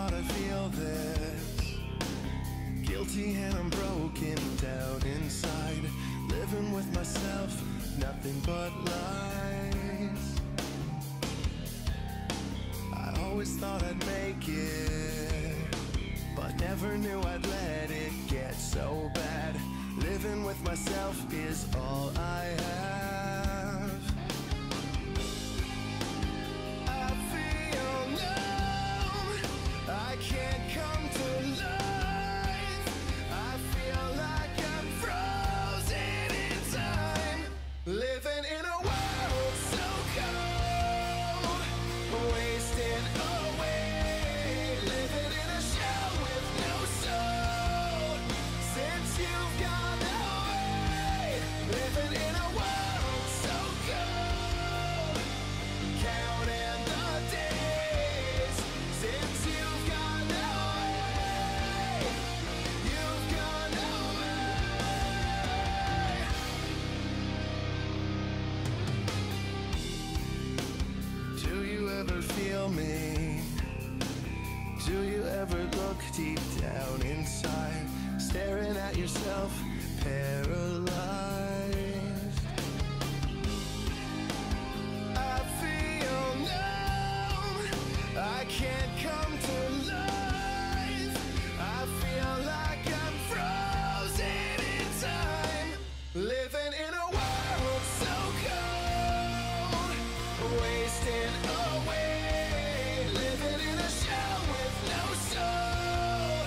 thought I'd feel this. Guilty and I'm broken down inside, living with myself, nothing but lies. I always thought I'd make it, but never knew I'd let it get so bad. Living with myself is all I have. I feel numb, I can't come to life. I feel like I'm frozen in time, living in a world so cold, wasting away, living in a shell with no soul. Since you've gone away, living in a world so cold, counting the days. Since you've gone away, you've gone away. Do you ever feel me? Do you ever look deep down inside, staring at yourself, paralyzed? I feel numb, I can't come to life. I feel like I'm frozen in time, living in a world so cold, wasting away, living in a shell with no soul.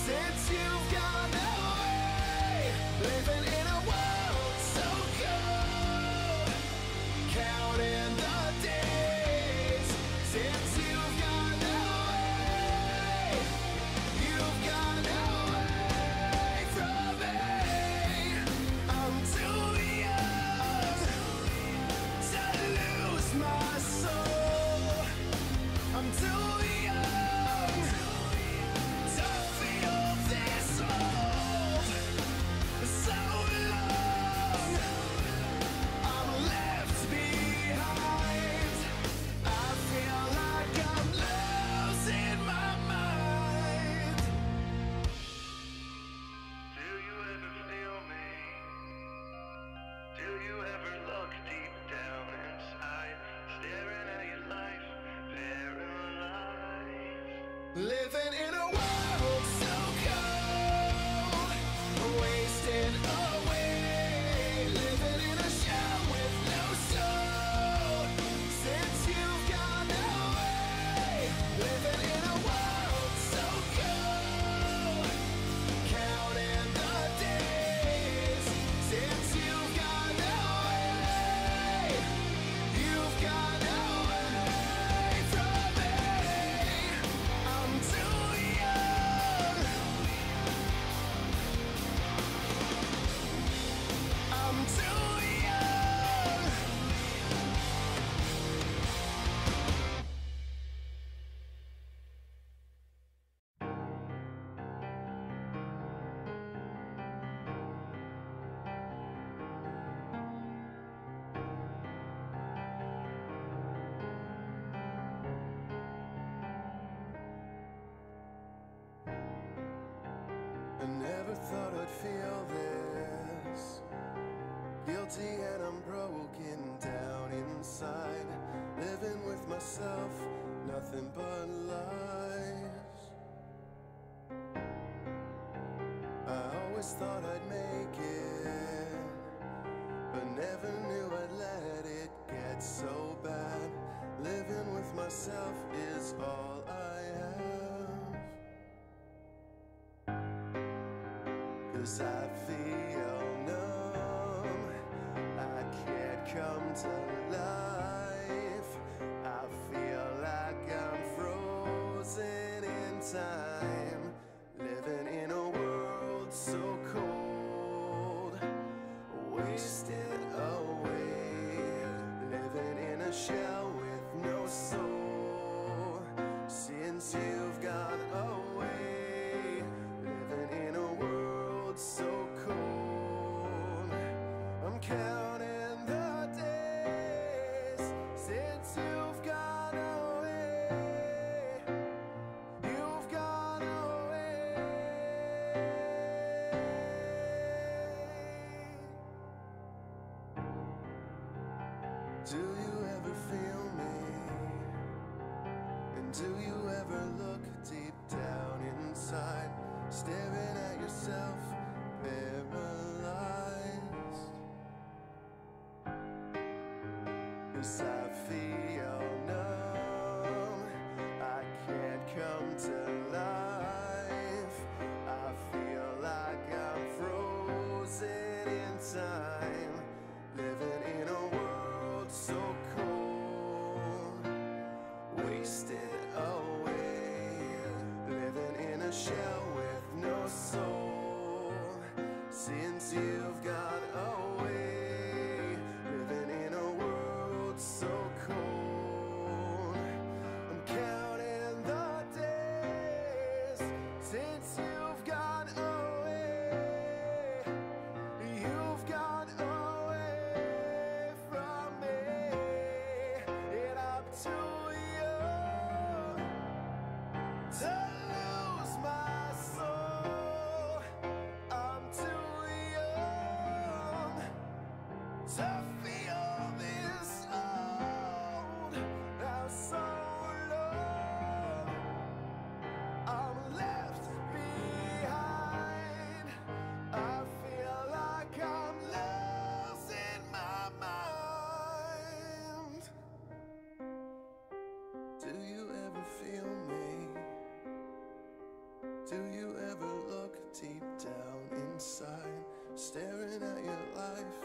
Since you've gone away, living in a world so cold, counting the days. Since you've gone away, you've gone away from me. I'm too young to lose my soul. I'm too young to feel this old. So long I'm left behind. I feel like I'm losing my mind. Do you ever feel me? Do you ever look deep down inside, staring at your life, paralyzed? Living in a world so cold, wasting away, living in a shell with no soul. Since you've gone away, living in a world so cold, counting the days. Since you've gone away, you've gone away from me. I'm too young, I'm too young. I never thought I'd feel this. Guilty and I'm broken down inside, living with myself, nothing but lies. I always thought I'd make it, but never knew I'd let it get so bad. Living with myself is all I have. 'Cause I feel numb, I can't come to life. I feel like I'm frozen in time, living in a world so cold, wasted away, living in a shell with no soul. Since you've gone away, living in a world so cold, I'm counting the days. Since you've gone away, you've Do you ever feel me? And do you ever look deep down inside, staring at yourself, paralyzed? 'Cause I feel numb, I can't come to life. I feel like I'm frozen in time, living in a world so cold, wasted away, living in a shell with no soul. Since you've gone away, living in a world so cold, I'm counting the days since you've gone away. You've gone away from me, and I'm too young to lose my soul. I'm too young to feel this old. I'm so long, I'm left behind. I feel like I'm losing my mind. Do you ever feel me? Do you ever look deep down inside, staring at your life,